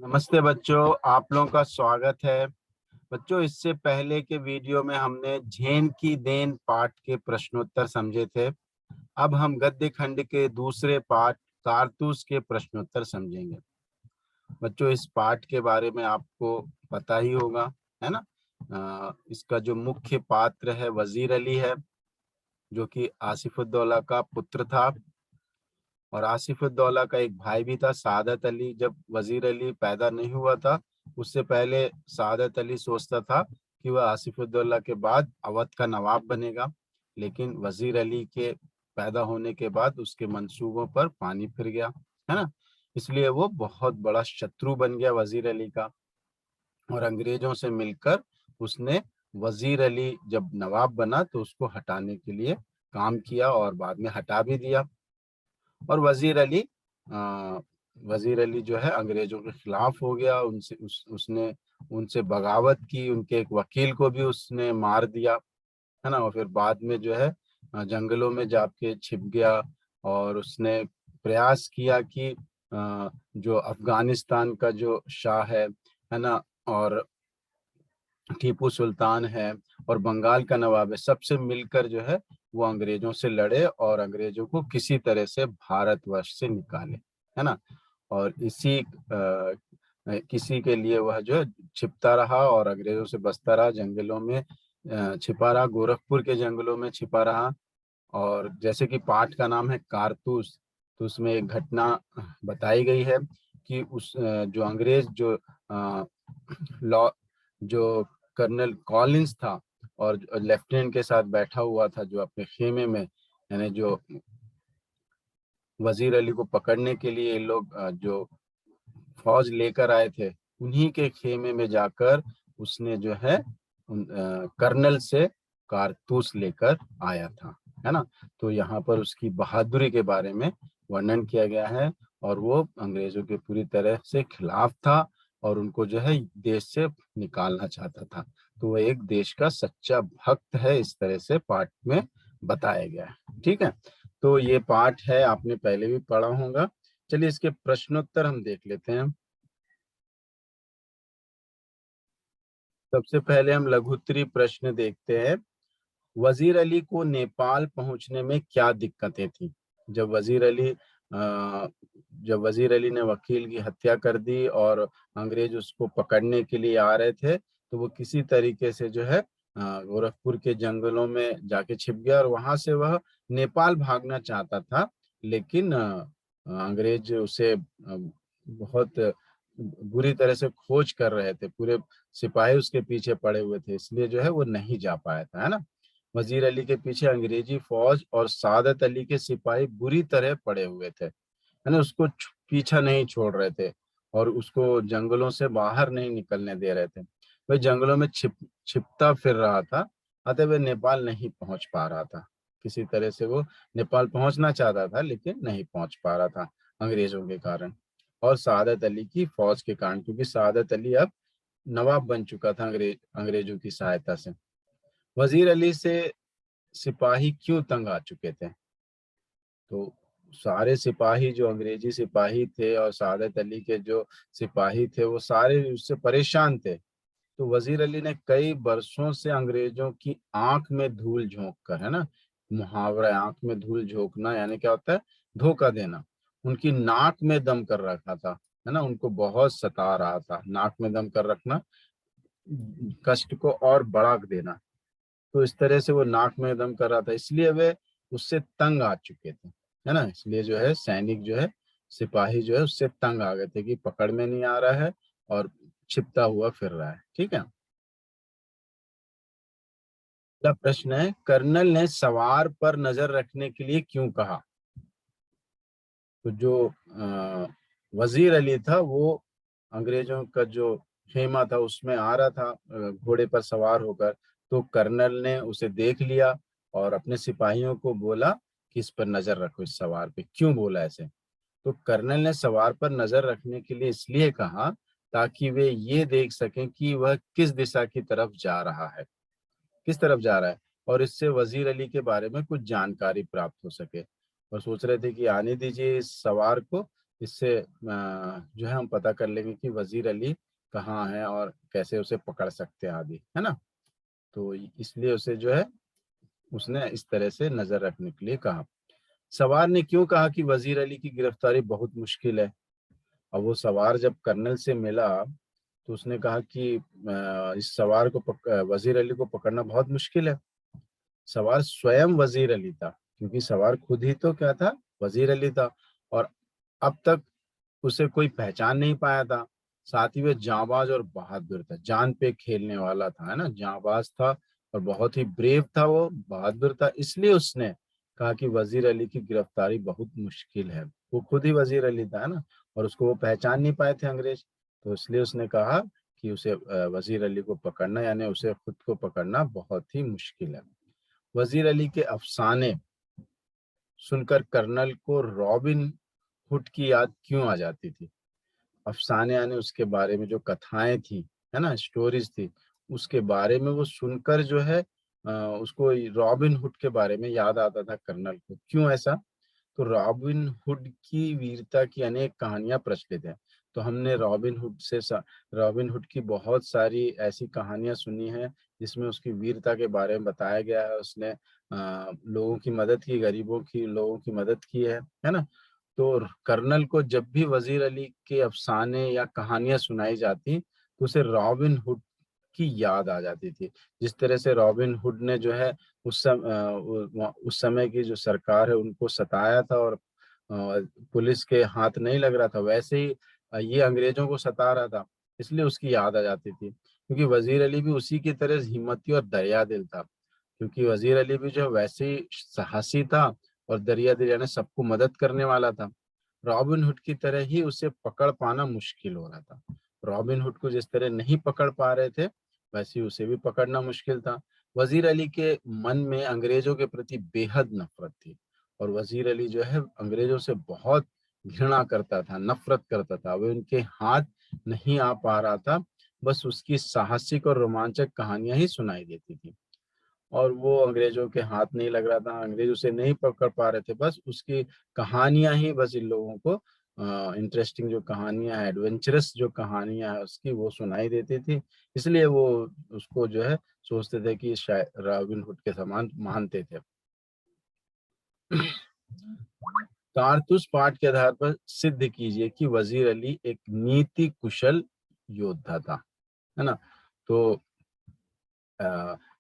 नमस्ते बच्चों, आप लोगों का स्वागत है। बच्चों, इससे पहले के वीडियो में हमने झेन की देन पाठ के प्रश्नोत्तर समझे थे। अब हम गद्य खंड के दूसरे पाठ कारतूस के प्रश्नोत्तर समझेंगे। बच्चों, इस पाठ के बारे में आपको पता ही होगा, है ना। इसका जो मुख्य पात्र है वजीर अली है, जो कि आसिफुद्दौला का पुत्र था। और आसिफुद्दौला का एक भाई भी था, सादत अली। जब वजीर अली पैदा नहीं हुआ था, उससे पहले सादत अली सोचता था कि वह आसिफुद्दौला के बाद अवध का नवाब बनेगा, लेकिन वजीर अली के पैदा होने के बाद उसके मंसूबों पर पानी फिर गया, है ना। इसलिए वो बहुत बड़ा शत्रु बन गया वजीर अली का। और अंग्रेजों से मिलकर उसने वजीर अली जब नवाब बना तो उसको हटाने के लिए काम किया और बाद में हटा भी दिया। और वजीर अली जो है अंग्रेजों के खिलाफ हो गया। उसने उनसे बगावत की, उनके एक वकील को भी उसने मार दिया, है ना। और फिर बाद में जो है जंगलों में जाके छिप गया। और उसने प्रयास किया कि जो अफगानिस्तान का जो शाह है ना, और टीपू सुल्तान है और बंगाल का नवाब है, सबसे मिलकर जो है वो अंग्रेजों से लड़े और अंग्रेजों को किसी तरह से भारतवर्ष से निकाले, है ना। और किसी के लिए वह जो है छिपता रहा और अंग्रेजों से बचता रहा, जंगलों में छिपा रहा, गोरखपुर के जंगलों में छिपा रहा। और जैसे कि पाठ का नाम है कारतूस, तो उसमें एक घटना बताई गई है कि जो अंग्रेज जो लॉ जो कर्नल कॉलिंस था और लेफ्टिनेंट के साथ बैठा हुआ था, जो अपने खेमे में, यानी जो वजीर अली को पकड़ने के लिए लोग जो फौज लेकर आए थे, उन्हीं के खेमे में जाकर उसने जो है कर्नल से कारतूस लेकर आया था, है ना। तो यहाँ पर उसकी बहादुरी के बारे में वर्णन किया गया है। और वो अंग्रेजों के पूरी तरह से खिलाफ था और उनको जो है देश से निकालना चाहता था। तो वो एक देश का सच्चा भक्त है, इस तरह से पाठ में बताया गया है। ठीक है, तो ये पाठ है, आपने पहले भी पढ़ा होगा। चलिए इसके प्रश्नोत्तर हम देख लेते हैं। सबसे पहले हम लघुत्तरी प्रश्न देखते हैं। वजीर अली को नेपाल पहुंचने में क्या दिक्कतें थी? जब वजीर अली जब वजीर अली ने वकील की हत्या कर दी और अंग्रेज उसको पकड़ने के लिए आ रहे थे, तो वो किसी तरीके से जो है गोरखपुर के जंगलों में जाके छिप गया और वहां से वह नेपाल भागना चाहता था। लेकिन अंग्रेज उसे बहुत बुरी तरह से खोज कर रहे थे, पूरे सिपाही उसके पीछे पड़े हुए थे, इसलिए जो है वो नहीं जा पाया था, है ना। वजीर अली के पीछे अंग्रेजी फौज और सादत अली के सिपाही बुरी तरह पड़े हुए थे, है ना। उसको पीछा नहीं छोड़ रहे थे और उसको जंगलों से बाहर नहीं निकलने दे रहे थे। वह जंगलों में छिपता फिर रहा था, अतः वह नेपाल नहीं पहुंच पा रहा था। किसी तरह से वो नेपाल पहुंचना चाहता था लेकिन नहीं पहुंच पा रहा था अंग्रेजों के कारण और सादत अली की फौज के कारण, क्योंकि सादत अली अब नवाब बन चुका था अंग्रेजों की सहायता से। वजीर अली से सिपाही क्यों तंग आ चुके थे? तो सारे सिपाही जो अंग्रेजी सिपाही थे और सादत अली के जो सिपाही थे, वो सारे उससे परेशान थे। तो वजीर अली ने कई बरसों से अंग्रेजों की आंख में धूल झोंक कर, है ना, मुहावरा आंख में धूल झोंकना यानी क्या होता है, धोखा देना, उनकी नाक में दम कर रखा था, है ना। उनको बहुत सता रहा था। नाक में दम कर रखना, कष्ट को और बढ़ा देना। तो इस तरह से वो नाक में दम कर रहा था, इसलिए वे उससे तंग आ चुके थे, है ना। इसलिए जो है सैनिक जो है, सिपाही जो है उससे तंग आ गए थे कि पकड़ में नहीं आ रहा है और छिपता हुआ फिर रहा है। ठीक है, अगला प्रश्न है, कर्नल ने सवार पर नजर रखने के लिए क्यों कहा? तो जो वजीर अली था वो अंग्रेजों का जो खेमा था उसमें आ रहा था घोड़े पर सवार होकर। तो कर्नल ने उसे देख लिया और अपने सिपाहियों को बोला कि इस पर नजर रखो, इस सवार पे। क्यों बोला ऐसे? तो कर्नल ने सवार पर नजर रखने के लिए इसलिए कहा ताकि वे ये देख सकें कि वह किस दिशा की तरफ जा रहा है, किस तरफ जा रहा है, और इससे वजीर अली के बारे में कुछ जानकारी प्राप्त हो सके। और सोच रहे थे कि आने दीजिए इस सवार को, इससे जो है हम पता कर लेंगे कि वजीर अली कहाँ है और कैसे उसे पकड़ सकते हैं आदि, है ना। तो इसलिए उसे जो है उसने इस तरह से नजर रखने के लिए कहा। सवार ने क्यों कहा कि वजीर अली की गिरफ्तारी बहुत मुश्किल है? अब वो सवार जब कर्नल से मिला तो उसने कहा कि इस सवार को वजीर अली को पकड़ना बहुत मुश्किल है। सवार स्वयं वजीर अली था, क्योंकि सवार खुद ही तो क्या था, वजीर अली था। और अब तक उसे कोई पहचान नहीं पाया था। साथ ही वह जांबाज और बहादुर था, जान पे खेलने वाला था, है ना, जांबाज था और बहुत ही ब्रेव था, वो बहादुर था। इसलिए उसने कहा कि वजीर अली की गिरफ्तारी बहुत मुश्किल है। वो खुद ही वजीर अली था, है ना, और उसको वो पहचान नहीं पाए थे अंग्रेज। तो इसलिए उसने कहा कि उसे वजीर अली को पकड़ना, यानी उसे खुद को पकड़ना बहुत ही मुश्किल है। वजीर अली के अफसाने सुनकर कर्नल को रॉबिन हुड की याद क्यों आ जाती थी? अफसाने यानी उसके बारे में जो कथाएं थी, है ना, स्टोरीज थी, उसके बारे में वो सुनकर जो है उसको रॉबिन हुड के बारे में याद आता था कर्नल को। क्यों ऐसा? तो रॉबिन हुड की वीरता की अनेक कहानियां प्रचलित है। तो हमने रॉबिन हुड की बहुत सारी ऐसी कहानियां सुनी है जिसमें उसकी वीरता के बारे में बताया गया है। उसने लोगों की मदद की, गरीबों की, लोगों की मदद की है ना। तो कर्नल को जब भी वजीर अली के अफसाने या कहानियां सुनाई जाती तो उसे रॉबिन हुड की याद आ जाती थी। जिस तरह से रॉबिन हुड ने जो है उस समय की जो सरकार है उनको सताया था और पुलिस के हाथ नहीं लग रहा था, वैसे ही ये अंग्रेजों को सता रहा था। इसलिए उसकी याद आ जाती थी, क्योंकि वजीर अली भी उसी की तरह हिम्मती और दरिया दिल था। क्योंकि वजीर अली भी जो वैसे ही साहसी था और दरिया दिल, यानी सबको मदद करने वाला था। रॉबिन हुड की तरह ही उसे पकड़ पाना मुश्किल हो रहा था। रॉबिन हुड को जिस तरह नहीं पकड़ पा रहे थे, वैसे ही उसे भी पकड़ना मुश्किल था। वजीर अली के मन में अंग्रेजों के प्रति बेहद नफरत थी और वजीर अली जो है अंग्रेजों से बहुत घृणा करता था, नफरत करता था। वो उनके हाथ नहीं आ पा रहा था, बस उसकी साहसिक और रोमांचक कहानियां ही सुनाई देती थी। और वो अंग्रेजों के हाथ नहीं लग रहा था, अंग्रेज उसे नहीं पकड़ पा रहे थे, बस उसकी कहानियां ही बस इन लोगों को इंटरेस्टिंग जो कहानियां है, एडवेंचरस जो कहानियां है उसकी, वो सुनाई देती थी। इसलिए वो उसको जो है सोचते थे कि शायद रॉबिन हुड के समान मानते थे। कारतूस पाठ के आधार पर सिद्ध कीजिए कि वजीर अली एक नीति कुशल योद्धा था, है ना। तो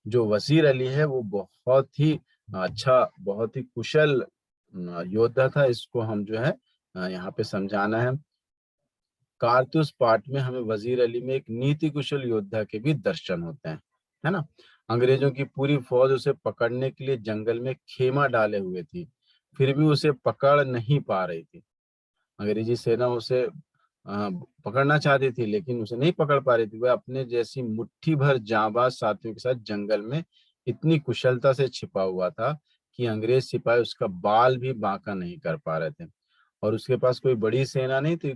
जो वजीर अली है वो बहुत ही अच्छा, बहुत ही कुशल योद्धा था। इसको हम जो है यहाँ पे समझाना है। कारतूस पाठ में हमें वजीर अली में एक नीति कुशल योद्धा के भी दर्शन होते हैं, है ना। अंग्रेजों की पूरी फौज उसे पकड़ने के लिए जंगल में खेमा डाले हुए थी, फिर भी उसे पकड़ नहीं पा रही थी। अंग्रेजी सेना उसे पकड़ना चाहती थी लेकिन उसे नहीं पकड़ पा रही थी। वह अपने जैसी मुट्ठी भर जांबाज साथियों के साथ जंगल में इतनी कुशलता से छिपा हुआ था कि अंग्रेज सिपाही उसका बाल भी बांका नहीं कर पा रहे थे। और उसके पास कोई बड़ी सेना नहीं थी,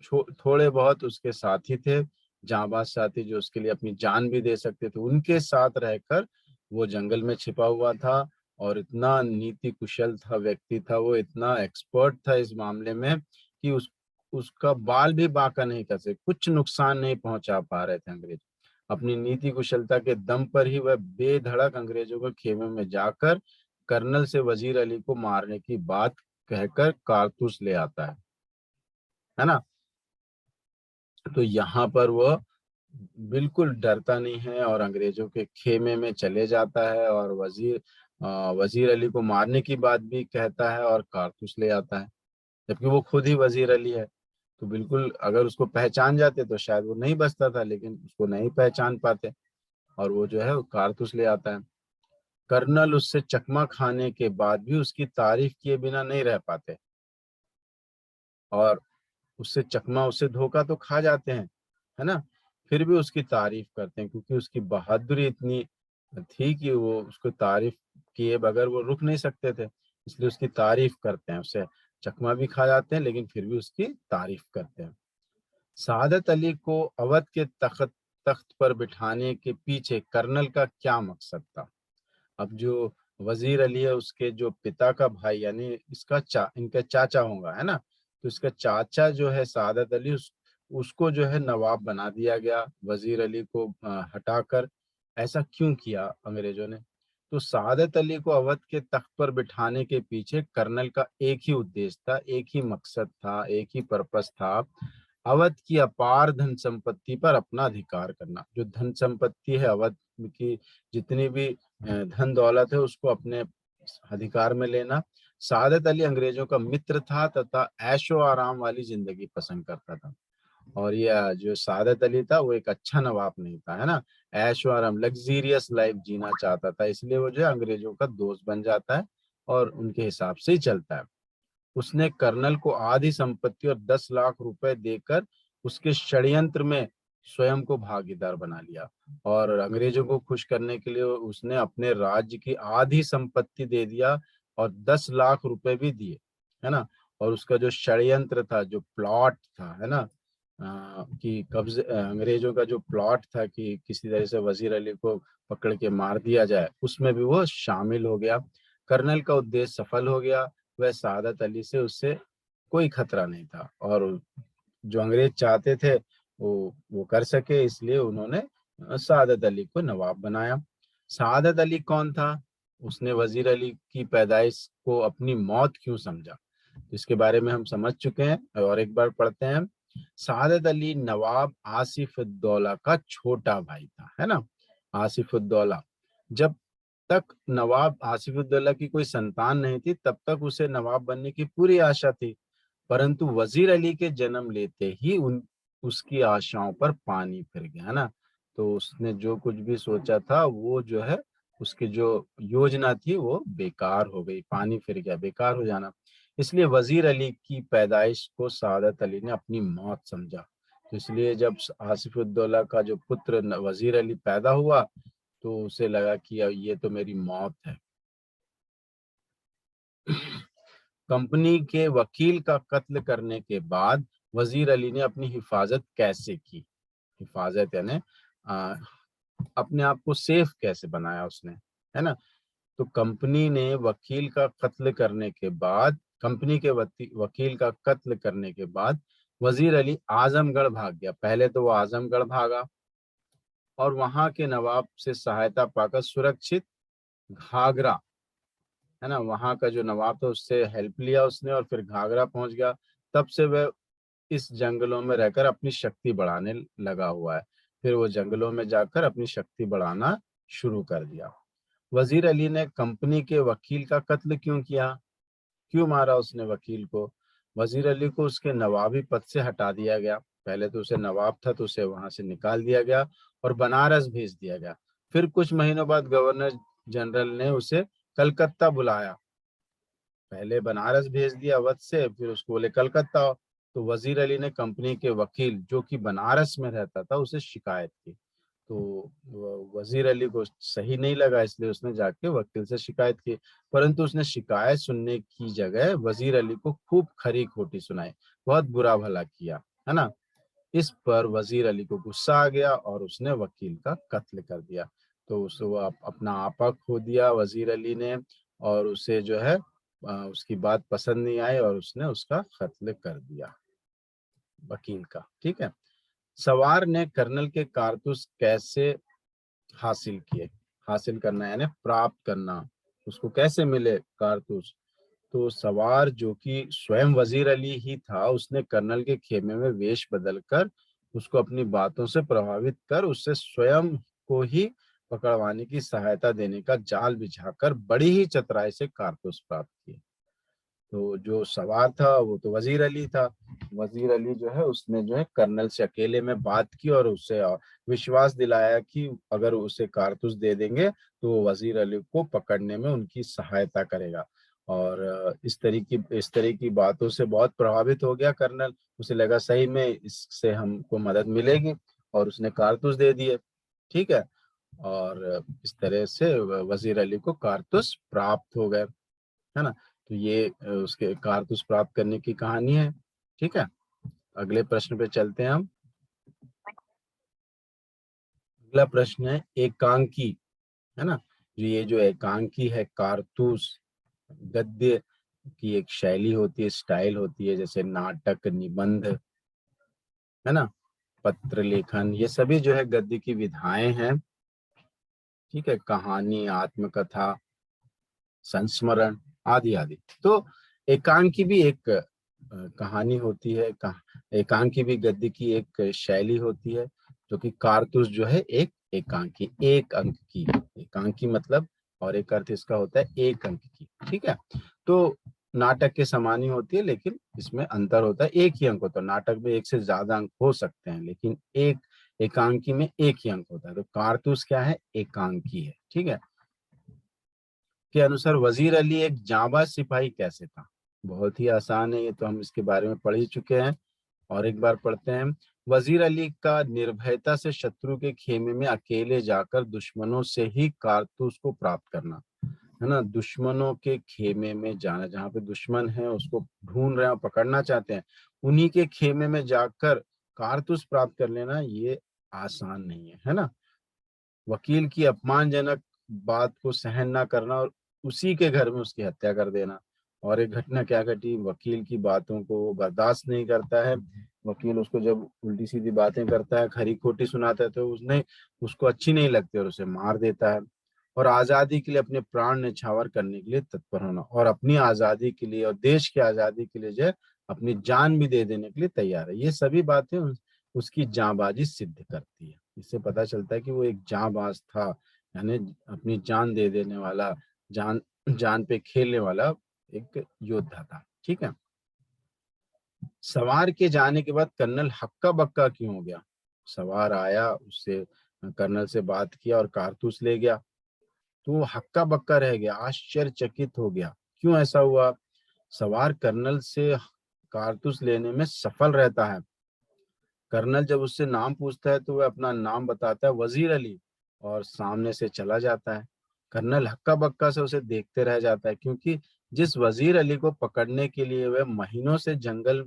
थोड़े बहुत उसके साथी थे, जांबाज साथी जो उसके लिए अपनी जान भी दे सकते थे। उनके साथ रहकर वो जंगल में छिपा हुआ था और इतना नीति कुशल था, व्यक्ति था वो, इतना एक्सपर्ट था इस मामले में कि उसका बाल भी बांका नहीं कर सके, कुछ नुकसान नहीं पहुंचा पा रहे थे अंग्रेज। अपनी नीति कुशलता के दम पर ही वह बेधड़क अंग्रेजों के खेमे में जाकर कर्नल से वजीर अली को मारने की बात कहकर कारतूस ले आता है ना। तो यहाँ पर वो बिल्कुल डरता नहीं है और अंग्रेजों के खेमे में चले जाता है और वजीर अली को मारने की बात भी कहता है और कारतूस ले आता है, जबकि वो खुद ही वजीर अली है। तो बिल्कुल अगर उसको पहचान जाते तो शायद वो नहीं बचता था, लेकिन उसको नहीं पहचान पाते और वो जो है वो कारतूस ले आता है। कर्नल उससे चकमा खाने के बाद भी उसकी तारीफ किए बिना नहीं रह पाते और उससे चकमा, उससे धोखा तो खा जाते हैं, है ना, फिर भी उसकी तारीफ करते हैं, क्योंकि उसकी बहादुरी इतनी थी कि वो उसको तारीफ किए बगैर वो रुक नहीं सकते थे। इसलिए उसकी तारीफ करते हैं, उससे चकमा भी खा जाते हैं लेकिन फिर भी उसकी तारीफ करते हैं। सादत अली को अवध के तख्त तख्त पर बिठाने के पीछे कर्नल का क्या मकसद था? अब जो वजीर अली है उसके जो पिता का भाई, यानी इनका चाचा होगा, है ना, तो इसका चाचा जो है सादत अली, उसको जो है नवाब बना दिया गया, वजीर अली को हटाकर। ऐसा क्यों किया अंग्रेजों ने? तो सादत अली को अवध के तख्त पर बिठाने के पीछे कर्नल का एक ही उद्देश्य था, एक ही मकसद था, एक ही पर्पस था, अवध की अपार धन संपत्ति पर अपना अधिकार करना। जो धन संपत्ति है अवध की, जितनी भी धन दौलत है, उसको अपने अधिकार में लेना। सादत अली अंग्रेजों का मित्र था तथा ऐशो आराम वाली जिंदगी पसंद करता था। और ये जो सादत अली था वो एक अच्छा नवाब नहीं था, है ना। ऐशो आराम, लग्जीरियस लाइफ जीना चाहता था, इसलिए वो जो है अंग्रेजों का दोस्त बन जाता है और उनके हिसाब से ही चलता है। उसने कर्नल को आधी संपत्ति और 10 लाख रुपए देकर उसके षड्यंत्र में स्वयं को भागीदार बना लिया। और अंग्रेजों को खुश करने के लिए उसने अपने राज्य की आधी संपत्ति दे दिया और 10 लाख रुपए भी दिए, है ना। और उसका जो षड्यंत्र था, जो प्लॉट था, है ना, कि कब्जे, अंग्रेजों का जो प्लॉट था कि किसी तरह से वजीर अली को पकड़ के मार दिया जाए, उसमें भी वो शामिल हो गया। कर्नल का उद्देश्य सफल हो गया। वह सादत अली से उससे कोई खतरा नहीं था, और जो अंग्रेज चाहते थे वो कर सके, इसलिए उन्होंने सादत अली को नवाब बनाया। सादत अली कौन था? उसने वजीर अली की पैदाइश को अपनी मौत क्यों समझा? तो इसके बारे में हम समझ चुके हैं और एक बार पढ़ते हैं। सादत अली नवाब आसिफ उद्दौला का छोटा भाई था, है ना। आसिफ उद्दौला, जब तक नवाब आसिफुद्दौला की कोई संतान नहीं थी तब तक उसे नवाब बनने की पूरी आशा थी। परंतु वजीर अली के जन्म लेते ही उसकी आशाओं पर पानी फिर गया, है ना। तो उसने जो कुछ भी सोचा था वो जो है, उसकी जो योजना थी वो बेकार हो गई, पानी फिर गया, बेकार हो जाना। इसलिए वजीर अली की पैदाइश को सादत अली ने अपनी मौत समझा। तो इसलिए जब आसिफुद्दौला का जो पुत्र वजीर अली पैदा हुआ, तो उसे लगा कि अब ये तो मेरी मौत है। कंपनी के वकील का कत्ल करने के बाद वजीर अली ने अपनी हिफाजत कैसे की? हिफाजत यानी अपने आप को सेफ कैसे बनाया उसने, है ना। तो कंपनी ने वकील का कत्ल करने के बाद, कंपनी के वकील का कत्ल करने के बाद वजीर अली आजमगढ़ भाग गया। पहले तो वो आजमगढ़ भागा और वहां के नवाब से सहायता पाकर सुरक्षित घाघरा, है ना, वहां का जो नवाब था उससे हेल्प लिया उसने और फिर घाघरा पहुंच गया। तब से वह इस जंगलों में रहकर अपनी शक्ति बढ़ाने लगा हुआ है। फिर वो जंगलों में जाकर अपनी शक्ति बढ़ाना शुरू कर दिया। वजीर अली ने कंपनी के वकील का कत्ल क्यों किया? क्यों मारा उसने वकील को? वजीर अली को उसके नवाबी पद से हटा दिया गया। पहले तो उसे नवाब था तो उसे वहां से निकाल दिया गया और बनारस भेज दिया गया। फिर कुछ महीनों बाद गवर्नर जनरल ने उसे कलकत्ता बुलाया। पहले बनारस भेज दिया अवध से, फिर उसको बोले कलकत्ता आओ। तो वजीर अली ने कंपनी के वकील जो कि बनारस में रहता था उसे शिकायत की। तो वजीर अली को सही नहीं लगा, इसलिए उसने जाके वकील से शिकायत की। परंतु उसने शिकायत सुनने की जगह वजीर अली को खूब खरी खोटी सुनाई, बहुत बुरा भला किया, है ना। इस पर वजीर अली को गुस्सा आ गया और उसने वकील का कत्ल कर दिया। तो उसे वो अपना आपा खो दिया वजीर अली ने, और उसे जो है उसकी बात पसंद नहीं आई और उसने उसका कत्ल कर दिया, वकील का। ठीक है। सवार ने कर्नल के कारतूस कैसे हासिल किए? हासिल करना यानी प्राप्त करना, उसको कैसे मिले कारतूस? तो सवार जो कि स्वयं वजीर अली ही था, उसने कर्नल के खेमे में वेश बदलकर उसको अपनी बातों से प्रभावित कर उससे स्वयं को ही पकड़वाने की सहायता देने का जाल बिछाकर बड़ी ही चतुराई से कारतूस प्राप्त किए। तो जो सवार था वो तो वजीर अली था। वजीर अली जो है उसने जो है कर्नल से अकेले में बात की और उससे विश्वास दिलाया कि अगर उसे कारतूस दे देंगे तो वो वजीर अली को पकड़ने में उनकी सहायता करेगा। और इस तरह की बातों से बहुत प्रभावित हो गया कर्नल। उसे लगा सही में इससे हमको मदद मिलेगी, और उसने कारतूस दे दिए। ठीक है। और इस तरह से वजीर अली को कारतूस प्राप्त हो गए, है ना। तो ये उसके कारतूस प्राप्त करने की कहानी है। ठीक है। अगले प्रश्न पे चलते हैं हम। अगला प्रश्न है एकांकी, है ना। जो ये जो एकांकी है, कारतूस, गद्य, की एक शैली होती है, स्टाइल होती है, जैसे नाटक, निबंध, है ना, पत्र लेखन, ये सभी जो है गद्य की विधाएं हैं। ठीक है, कहानी, आत्मकथा, संस्मरण आदि आदि। तो एकांकी भी एक कहानी होती है, एकांकी भी गद्य की एक शैली होती है, जो कि कारतूस जो है एक एकांकी, एक अंक की, एकांकी मतलब, और एक अर्थ इसका होता है एक अंक की। ठीक है, तो नाटक के समान ही होती है, लेकिन इसमें अंतर होता है, एक ही अंक होता है। नाटक में एक से ज्यादा अंक हो सकते हैं, लेकिन एक एकांकी में एक ही अंक होता है। तो कारतूस क्या है, एकांकी है। ठीक है, के अनुसार वजीर अली एक जाबाज सिपाही कैसे था? बहुत ही आसान है, ये तो हम इसके बारे में पढ़ ही चुके हैं, और एक बार पढ़ते हैं। वजीर अली का निर्भयता से शत्रु के खेमे में अकेले जाकर दुश्मनों से ही कारतूस को प्राप्त करना, है ना, दुश्मनों के खेमे में जाना, जहाँ पे दुश्मन है उसको ढूंढ रहे हैं और पकड़ना चाहते हैं, उन्हीं के खेमे में जाकर कारतूस प्राप्त कर लेना, ये आसान नहीं है ना। वकील की अपमानजनक बात को सहन ना करना और उसी के घर में उसकी हत्या कर देना। और एक घटना क्या घटी, वकील की बातों को वो बर्दाश्त नहीं करता है। वकील उसको जब उल्टी सीधी बातें करता है, खरी खोटी सुनाता है, तो उसने उसको अच्छी नहीं लगती और उसे मार देता है। और आजादी के लिए अपने प्राण न्यौछावर करने के लिए तत्पर होना, और अपनी आजादी के लिए और देश की आजादी के लिए जो है अपनी जान भी दे देने के लिए तैयार है। ये सभी बातें उसकी जांबाजी सिद्ध करती है। इससे पता चलता है कि वो एक जांबाज था, यानी अपनी जान दे देने वाला, जान जान पे खेलने वाला एक योद्धा था। ठीक है, सवार के जाने के बाद कर्नल हक्का बक्का क्यों हो गया? सवार आया, उससे कर्नल से बात किया और कारतूस ले गया, तो वो हक्का बक्का रह गया, आश्चर्यचकित हो गया। क्यों ऐसा हुआ? सवार कर्नल से कारतूस लेने में सफल रहता है। कर्नल जब उससे नाम पूछता है तो वह अपना नाम बताता है, वजीर अली, और सामने से चला जाता है। कर्नल हक्का बक्का से उसे देखते रह जाता है, क्योंकि जिस वजीर अली को पकड़ने के लिए वह महीनों से जंगल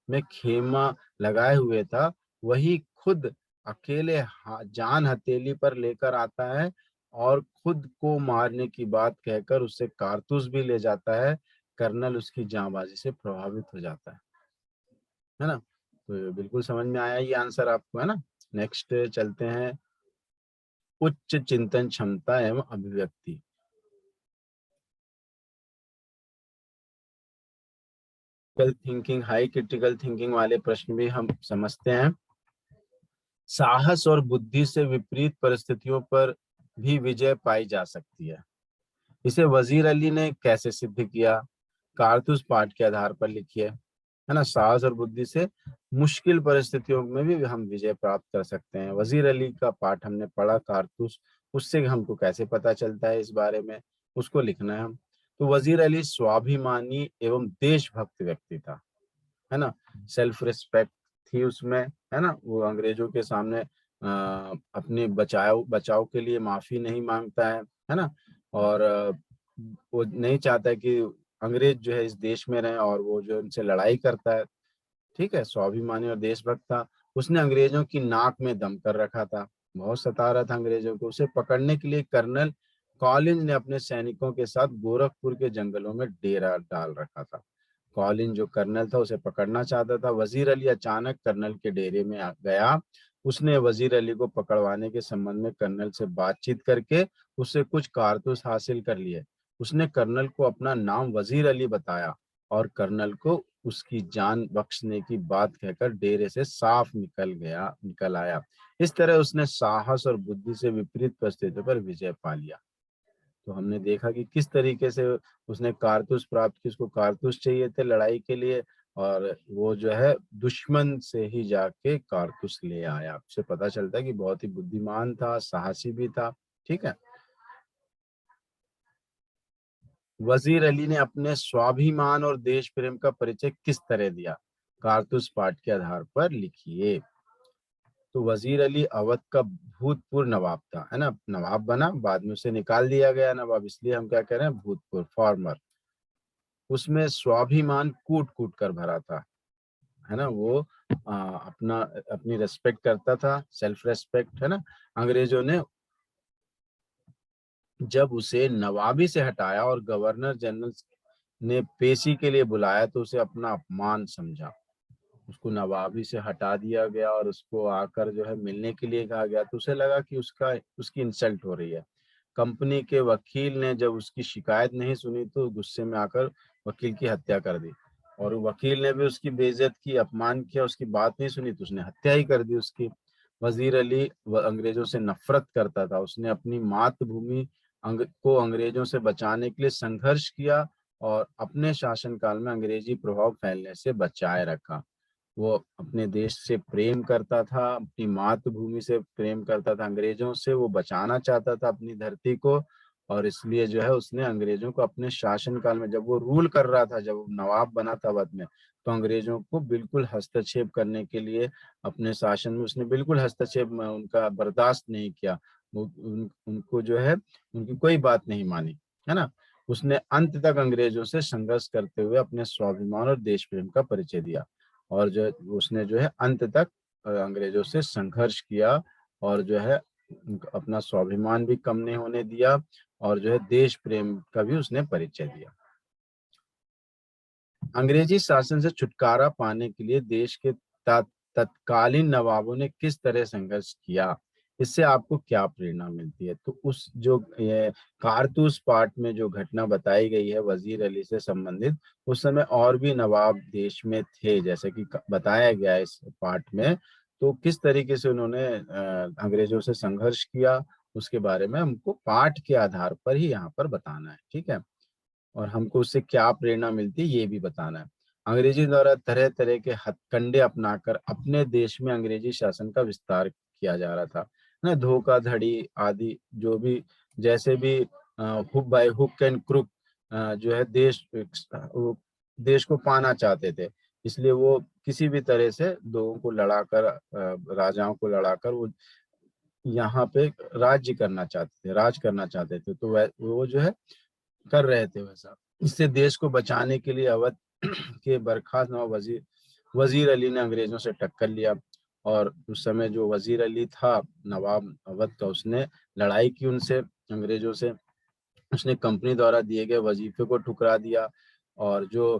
में खेमा लगाए हुए था, वही खुद अकेले जान हथेली पर लेकर आता है और खुद को मारने की बात कहकर उससे कारतूस भी ले जाता है। कर्नल उसकी जांबाजी से प्रभावित हो जाता है ना। तो बिल्कुल समझ में आया ये आंसर आपको, है ना। नेक्स्ट चलते हैं, उच्च चिंतन क्षमता एवं अभिव्यक्ति। Critical thinking, high critical thinking वाले प्रश्न भी हम समझते हैं। साहस और बुद्धि से विपरीत परिस्थितियों पर भी विजय पाई जा सकती है। इसे वजीर अली ने कैसे सिद्ध किया? कारतूस पाठ के आधार पर लिखिए, है ना। साहस और बुद्धि से मुश्किल परिस्थितियों में भी हम विजय प्राप्त कर सकते हैं। वजीर अली का पाठ हमने पढ़ा, कारतूस, उससे हमको कैसे पता चलता है इस बारे में, उसको लिखना है हम। तो वजीर अली स्वाभिमानी एवं देशभक्त व्यक्ति था, है ना। सेल्फ रिस्पेक्ट थी उसमें, है ना। वो अंग्रेजों के सामने अपने बचाव बचाव के लिए माफी नहीं मांगता है ना। और वो नहीं चाहता है कि अंग्रेज जो है इस देश में रहे, और वो जो उनसे लड़ाई करता है। ठीक है, स्वाभिमानी और देशभक्त था। उसने अंग्रेजों की नाक में दम कर रखा था, बहुत सता रहा था अंग्रेजों को। उसे पकड़ने के लिए कर्नल कॉलिंज ने अपने सैनिकों के साथ गोरखपुर के जंगलों में डेरा डाल रखा था। कॉलिन जो कर्नल था उसे पकड़ना चाहता था। वजीर अली अचानक कर्नल के डेरे में आ गया। उसने वजीर अली को पकड़वाने के संबंध में कर्नल से बातचीत करके उससे कुछ कारतूस हासिल कर लिए। उसने कर्नल को अपना नाम वजीर अली बताया और कर्नल को उसकी जान बख्शने की बात कहकर डेरे से साफ निकल आया। इस तरह उसने साहस और बुद्धि से विपरीत परिस्थितियों पर विजय पा लिया। तो हमने देखा कि किस तरीके से उसने कारतूस प्राप्त की, उसको कारतूस चाहिए थे लड़ाई के लिए, और वो जो है दुश्मन से ही जाके कारतूस ले आया। उससे पता चलता है कि बहुत ही बुद्धिमान था, साहसी भी था। ठीक है, वजीर अली ने अपने स्वाभिमान और देश प्रेम का परिचय किस तरह दिया? कारतूस पाठ के आधार पर लिखिए। तो वजीर अली अवध का भूतपूर्व नवाब था, है ना। नवाब बना, बाद में उसे निकाल दिया गया नवाब, इसलिए हम क्या कह रहे हैं, भूतपूर्व, फॉर्मर। उसमें स्वाभिमान कूट कूट कर भरा था, है ना। वो अपना अपनी रेस्पेक्ट करता था, सेल्फ रेस्पेक्ट, है ना। अंग्रेजों ने जब उसे नवाबी से हटाया और गवर्नर जनरल ने पेशी के लिए बुलाया तो उसे अपना अपमान समझा, उसको नवाबी से हटा दिया गया और उसको आकर जो है मिलने के लिए कहा गया, तो उसे लगा कि उसकी इंसल्ट हो रही है। कंपनी के वकील ने जब उसकी शिकायत नहीं सुनी तो गुस्से में आकर वकील की हत्या कर दी, और वकील ने भी उसकी बेइज्जत की, अपमान किया, उसकी बात नहीं सुनी तो उसने हत्या ही कर दी उसकी। वजीर अली अंग्रेजों से नफरत करता था, उसने अपनी मातृभूमि को अंग्रेजों से बचाने के लिए संघर्ष किया और अपने शासनकाल में अंग्रेजी प्रभाव फैलने से बचाए रखा। वो अपने देश से प्रेम करता था, अपनी मातृभूमि से प्रेम करता था, अंग्रेजों से वो बचाना चाहता था अपनी धरती को, और इसलिए जो है उसने अंग्रेजों को अपने शासनकाल में, जब वो रूल कर रहा था, जब वो नवाब बना था अवध में, तो अंग्रेजों को बिल्कुल हस्तक्षेप करने के लिए अपने शासन में उसने बिल्कुल हस्तक्षेप में उनका बर्दाश्त नहीं किया। उनको जो है उनकी कोई बात नहीं मानी, है ना। उसने अंत तक अंग्रेजों से संघर्ष करते हुए अपने स्वाभिमान और देश प्रेम का परिचय दिया, और जो उसने जो है अंत तक अंग्रेजों से संघर्ष किया, और जो है अपना स्वाभिमान भी कम नहीं होने दिया, और जो है देश प्रेम का भी उसने परिचय दिया। अंग्रेजी शासन से छुटकारा पाने के लिए देश के तत्कालीन नवाबों ने किस तरह संघर्ष किया, इससे आपको क्या प्रेरणा मिलती है? तो उस जो ये कारतूस पार्ट में जो घटना बताई गई है वजीर अली से संबंधित, उस समय और भी नवाब देश में थे जैसे कि बताया गया है इस पार्ट में। तो किस तरीके से उन्होंने अंग्रेजों से संघर्ष किया, उसके बारे में हमको पाठ के आधार पर ही यहाँ पर बताना है, ठीक है। और हमको उससे क्या प्रेरणा मिलती है ये भी बताना है। अंग्रेजी द्वारा तरह तरह के हथकंडे अपनाकर अपने देश में अंग्रेजी शासन का विस्तार किया जा रहा था, ना, धोखाधड़ी आदि जो भी, जैसे भी hook by hook and crook जो है देश को पाना चाहते थे, इसलिए वो किसी भी तरह से लोगों को लड़ाकर, राजाओं को लड़ाकर वो यहाँ पे राज्य करना चाहते थे, राज करना चाहते थे, तो वो जो है कर रहे थे वैसा। इससे देश को बचाने के लिए अवध के बर्खास्त नवाब वजीर अली ने अंग्रेजों से टक्कर लिया, और उस समय जो वजीर अली था नवाब अवध का, उसने लड़ाई की उनसे, अंग्रेजों से। उसने कंपनी द्वारा दिए गए वजीफे को ठुकरा दिया, और जो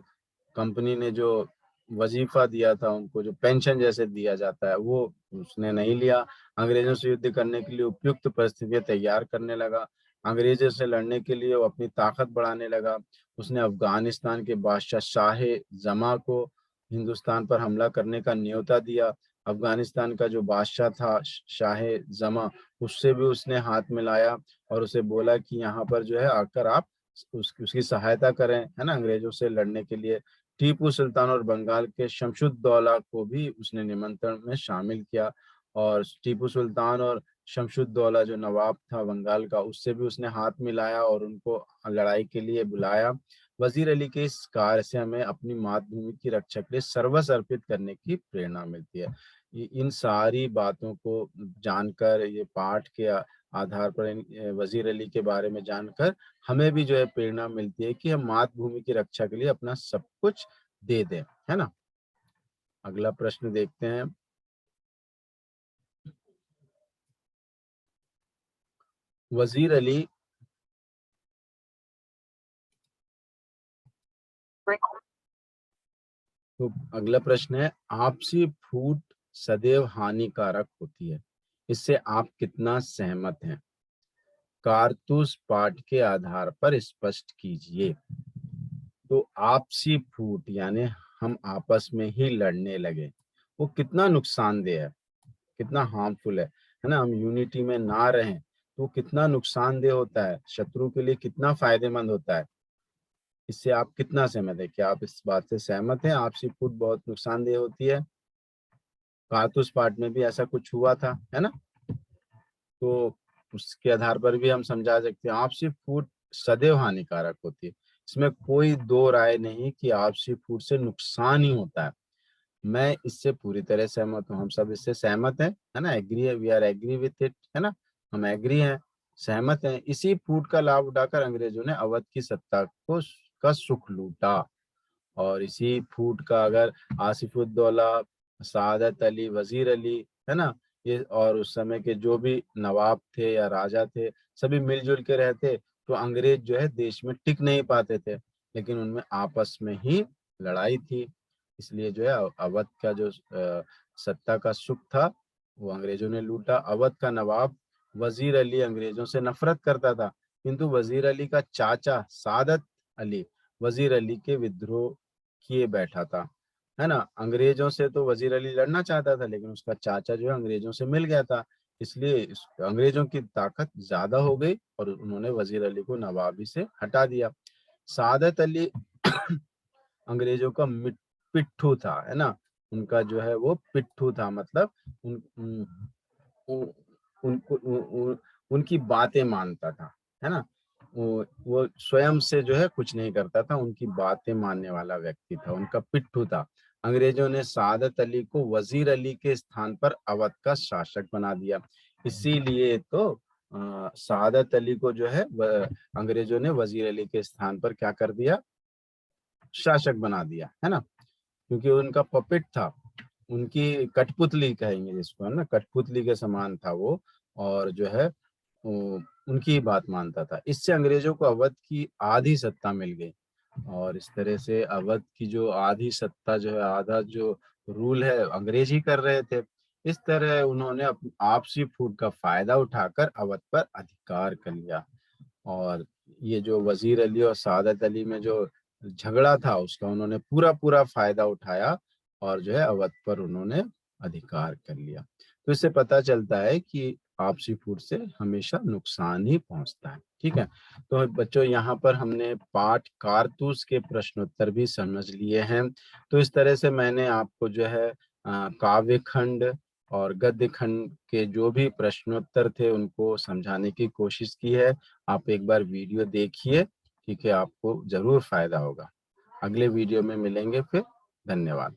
कंपनी ने जो वजीफा दिया था उनको, जो पेंशन जैसे दिया जाता है, वो उसने नहीं लिया। अंग्रेजों से युद्ध करने के लिए उपयुक्त परिस्थितियां तैयार करने लगा, अंग्रेजों से लड़ने के लिए वो अपनी ताकत बढ़ाने लगा। उसने अफगानिस्तान के बादशाह शाह जमा को हिंदुस्तान पर हमला करने का न्योता दिया। अफगानिस्तान का जो बादशाह था शाह जमा, उससे भी उसने हाथ मिलाया और उसे बोला कि यहाँ पर जो है आकर आप उसकी सहायता करें, है ना, अंग्रेजों से लड़ने के लिए। टीपू सुल्तान और बंगाल के शमशुद्दौला को भी उसने निमंत्रण में शामिल किया, और टीपू सुल्तान और शमशुद्दौला जो नवाब था बंगाल का, उससे भी उसने हाथ मिलाया और उनको लड़ाई के लिए बुलाया। वजीर अली के इस कार्य से हमें अपनी मातृभूमि की रक्षा के लिए सर्वस्व अर्पित करने की प्रेरणा मिलती है। इन सारी बातों को जानकर, ये पाठ के आधार पर, वजीर अली के बारे में जानकर हमें भी जो है प्रेरणा मिलती है कि हम मातृभूमि की रक्षा के लिए अपना सब कुछ दे दें, है ना। अगला प्रश्न देखते हैं। वजीर अली, तो अगला प्रश्न है, आपसी फूट सदैव हानिकारक होती है, इससे आप कितना सहमत हैं? कारतूस पाठ के आधार पर स्पष्ट कीजिए। तो आपसी फूट यानी हम आपस में ही लड़ने लगे, वो कितना नुकसानदेह है, कितना हार्मफुल है ना। हम यूनिटी में ना रहें तो कितना नुकसानदेह होता है, शत्रु के लिए कितना फायदेमंद होता है। इससे आप कितना सहमत है? क्या आप इस बात से सहमत हैं आपसी फूट बहुत नुकसानदेह होती है? कारतूस पाठ में भी ऐसा कुछ हुआ था, है ना। तो उसके आधार पर भी हम समझा सकते हैं आपसी फूट सदैव हानिकारक होती है, इसमें कोई दो राय नहीं कि आपसी फूट से नुकसान ही होता है। मैं इससे पूरी तरह सहमत हूँ, हम सब इससे सहमत हैं, है ना, एग्री है, we are agree with it, है ना, हम एग्री हैं, सहमत हैं। इसी फूट का लाभ उठाकर अंग्रेजों ने अवध की सत्ता को का सुख लूटा, और इसी फूट का अगर आसिफुद्दौला, सादत अली, वजीर अली, है ना, ये और उस समय के जो भी नवाब थे या राजा थे, सभी मिलजुल के रहते तो अंग्रेज जो है देश में टिक नहीं पाते थे। लेकिन उनमें आपस में ही लड़ाई थी। इसलिए जो है अवध का जो सत्ता का सुख था वो अंग्रेजों ने लूटा। अवध का नवाब वजीर अली अंग्रेजों से नफरत करता था, किंतु वजीर अली का चाचा सादत अली वजीर अली के विद्रोह किए बैठा था, है ना। अंग्रेजों से तो वजीर अली लड़ना चाहता था, लेकिन उसका चाचा जो है अंग्रेजों से मिल गया था, इसलिए अंग्रेजों की ताकत ज्यादा हो गई और उन्होंने वजीर अली को नवाबी से हटा दिया। सादत अली अंग्रेजों का पिट्ठू था, है ना। उनका जो है वो पिट्ठू था, मतलब उन, उन, उन, उनको उनकी बातें मानता था, है ना। वो स्वयं से जो है कुछ नहीं करता था, उनकी बातें मानने वाला व्यक्ति था, उनका पिट्ठू था। अंग्रेजों ने सादत अली को वजीर अली के स्थान पर अवध का शासक बना दिया। इसीलिए तो सादत अली को जो है अंग्रेजों ने वजीर अली के स्थान पर क्या कर दिया, शासक बना दिया, है ना। क्योंकि उनका पपेट था, उनकी कठपुतली कहेंगे जिसको, है ना, कठपुतली के समान था वो। और जो है उनकी बात मानता था। इससे अंग्रेजों को अवध की आधी सत्ता मिल गई, और इस तरह से अवध की जो आधी सत्ता जो है, आधा जो रूल है, अंग्रेज ही कर रहे थे। इस तरह उन्होंने आपसी फूट का फायदा उठाकर अवध पर अधिकार कर लिया। और ये जो वजीर अली और सादत अली में जो झगड़ा था उसका उन्होंने पूरा पूरा फायदा उठाया और जो है अवध पर उन्होंने अधिकार कर लिया। तो इससे पता चलता है कि आपसी फूट से हमेशा नुकसान ही पहुंचता है। ठीक है, तो बच्चों यहाँ पर हमने पाठ कारतूस के प्रश्नोत्तर भी समझ लिए हैं। तो इस तरह से मैंने आपको जो है काव्य खंड और गद्य खंड के जो भी प्रश्नोत्तर थे उनको समझाने की कोशिश की है। आप एक बार वीडियो देखिए, ठीक है, आपको जरूर फायदा होगा। अगले वीडियो में मिलेंगे फिर। धन्यवाद।